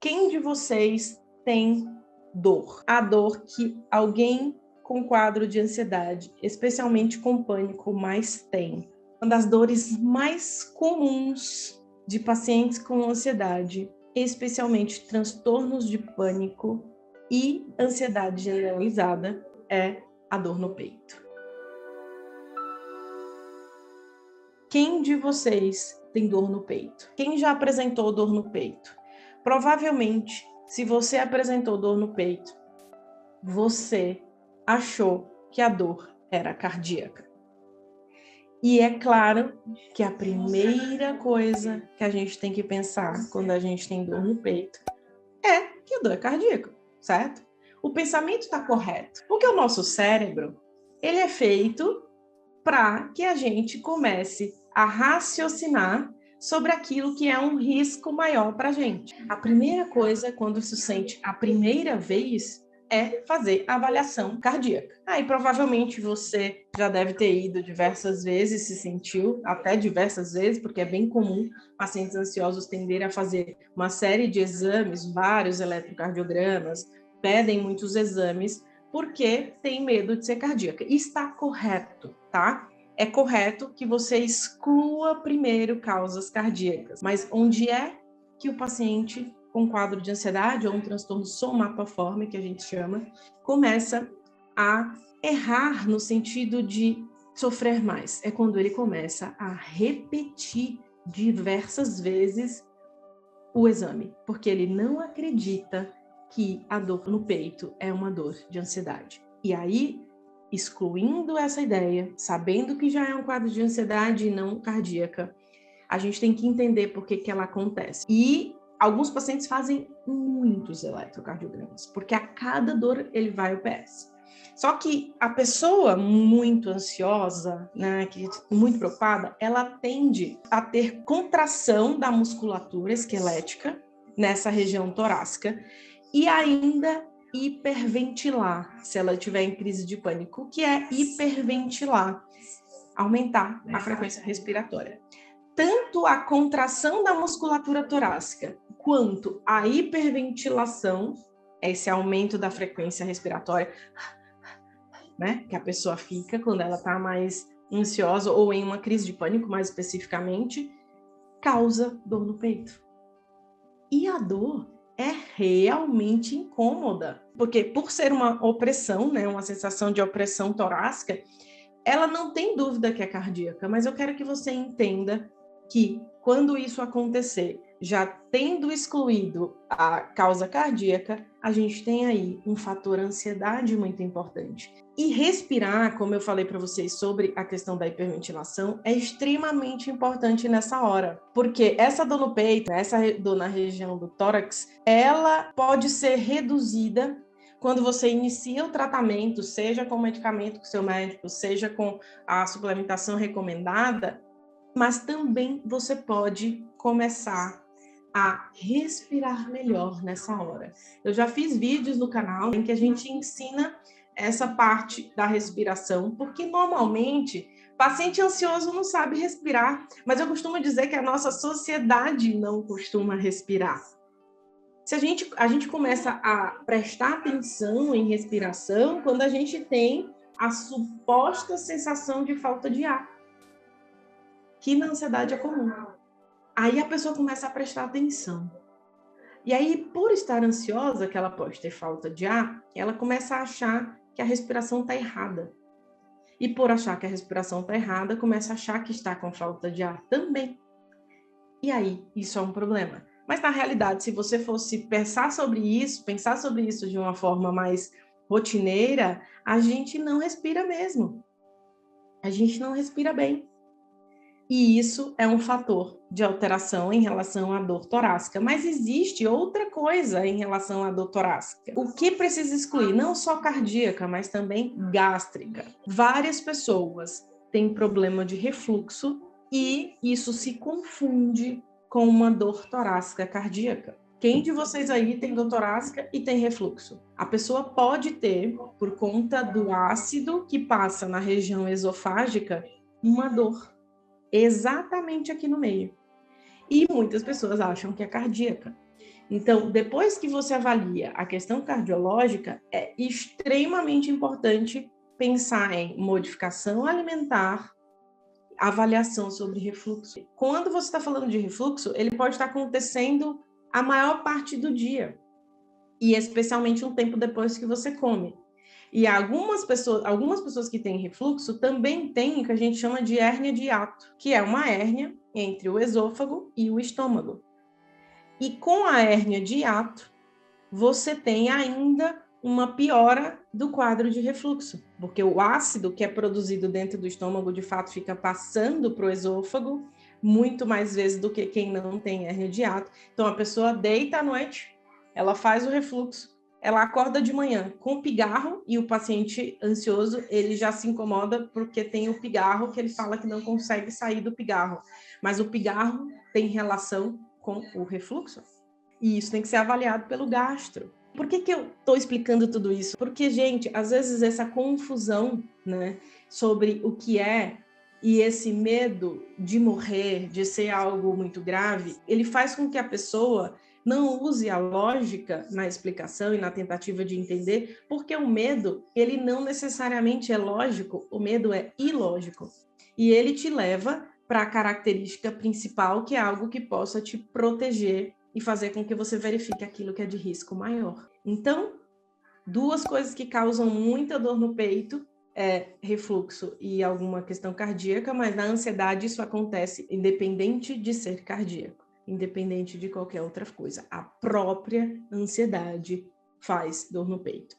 Quem de vocês tem dor? A dor que alguém com quadro de ansiedade, especialmente com pânico, mais tem. Uma das dores mais comuns de pacientes com ansiedade, especialmente transtornos de pânico e ansiedade generalizada, é a dor no peito. Quem de vocês tem dor no peito? Quem já apresentou dor no peito? Provavelmente, se você apresentou dor no peito, você achou que a dor era cardíaca. E é claro que a primeira coisa que a gente tem que pensar quando a gente tem dor no peito é que a dor é cardíaca, certo? O pensamento está correto, porque o nosso cérebro, ele é feito para que a gente comece a raciocinar sobre aquilo que é um risco maior para a gente. A primeira coisa, quando se sente a primeira vez, é fazer a avaliação cardíaca. Aí, provavelmente, você já deve ter ido diversas vezes, se sentiu até diversas vezes, porque é bem comum pacientes ansiosos tenderem a fazer uma série de exames, vários eletrocardiogramas, pedem muitos exames, porque tem medo de ser cardíaca. E está correto, tá? É correto que você exclua primeiro causas cardíacas, mas onde é que o paciente com quadro de ansiedade ou um transtorno somatoforme, que a gente chama, começa a errar no sentido de sofrer mais? É quando ele começa a repetir diversas vezes o exame, porque ele não acredita que a dor no peito é uma dor de ansiedade. E aí, excluindo essa ideia, sabendo que já é um quadro de ansiedade e não cardíaca, a gente tem que entender por que ela acontece. E alguns pacientes fazem muitos eletrocardiogramas, porque a cada dor ele vai ao PS. Só que a pessoa muito ansiosa, né, que muito preocupada, ela tende a ter contração da musculatura esquelética nessa região torácica e ainda hiperventilar, se ela estiver em crise de pânico. O que é hiperventilar? Aumentar a frequência respiratória. Tanto a contração da musculatura torácica quanto a hiperventilação, esse aumento da frequência respiratória, né, que a pessoa fica quando ela está mais ansiosa ou em uma crise de pânico, mais especificamente, causa dor no peito. E a dor é realmente incômoda, porque por ser uma opressão, né, uma sensação de opressão torácica, ela não tem dúvida que é cardíaca, mas eu quero que você entenda que quando isso acontecer, já tendo excluído a causa cardíaca, a gente tem aí um fator ansiedade muito importante. E respirar, como eu falei para vocês sobre a questão da hiperventilação, é extremamente importante nessa hora, porque essa dor no peito, essa dor na região do tórax, ela pode ser reduzida quando você inicia o tratamento, seja com o medicamento com seu médico, seja com a suplementação recomendada, mas também você pode começar a respirar melhor nessa hora. Eu já fiz vídeos no canal em que a gente ensina essa parte da respiração, porque normalmente paciente ansioso não sabe respirar, mas eu costumo dizer que a nossa sociedade não costuma respirar. Se a gente começa a prestar atenção em respiração quando a gente tem a suposta sensação de falta de ar, que na ansiedade é comum. Aí a pessoa começa a prestar atenção. E aí, por estar ansiosa, que ela pode ter falta de ar, ela começa a achar que a respiração está errada. E por achar que a respiração está errada, começa a achar que está com falta de ar também. E aí, isso é um problema. Mas, na realidade, se você fosse pensar sobre isso de uma forma mais rotineira, a gente não respira mesmo. A gente não respira bem. E isso é um fator de alteração em relação à dor torácica. Mas existe outra coisa em relação à dor torácica. O que precisa excluir? Não só cardíaca, mas também gástrica. Várias pessoas têm problema de refluxo e isso se confunde com uma dor torácica cardíaca. Quem de vocês aí tem dor torácica e tem refluxo? A pessoa pode ter, por conta do ácido que passa na região esofágica, uma dor exatamente aqui no meio. E muitas pessoas acham que é cardíaca. Então, depois que você avalia a questão cardiológica, é extremamente importante pensar em modificação alimentar, avaliação sobre refluxo. Quando você está falando de refluxo, ele pode estar acontecendo a maior parte do dia, e especialmente um tempo depois que você come. E algumas pessoas que têm refluxo também têm o que a gente chama de hérnia de hiato, que é uma hérnia entre o esôfago e o estômago. E com a hérnia de hiato, você tem ainda uma piora do quadro de refluxo, porque o ácido que é produzido dentro do estômago, de fato, fica passando para o esôfago muito mais vezes do que quem não tem hérnia de hiato. Então, a pessoa deita à noite, ela faz o refluxo, ela acorda de manhã com pigarro, e o paciente ansioso, ele já se incomoda porque tem o pigarro, que ele fala que não consegue sair do pigarro. Mas o pigarro tem relação com o refluxo. E isso tem que ser avaliado pelo gastro. Por que eu estou explicando tudo isso? Porque, gente, às vezes essa confusão, né, sobre o que é e esse medo de morrer, de ser algo muito grave, ele faz com que a pessoa não use a lógica na explicação e na tentativa de entender, porque o medo, ele não necessariamente é lógico, o medo é ilógico. E ele te leva para a característica principal, que é algo que possa te proteger e fazer com que você verifique aquilo que é de risco maior. Então, duas coisas que causam muita dor no peito é refluxo e alguma questão cardíaca, mas na ansiedade isso acontece independente de ser cardíaco, independente de qualquer outra coisa. A própria ansiedade faz dor no peito.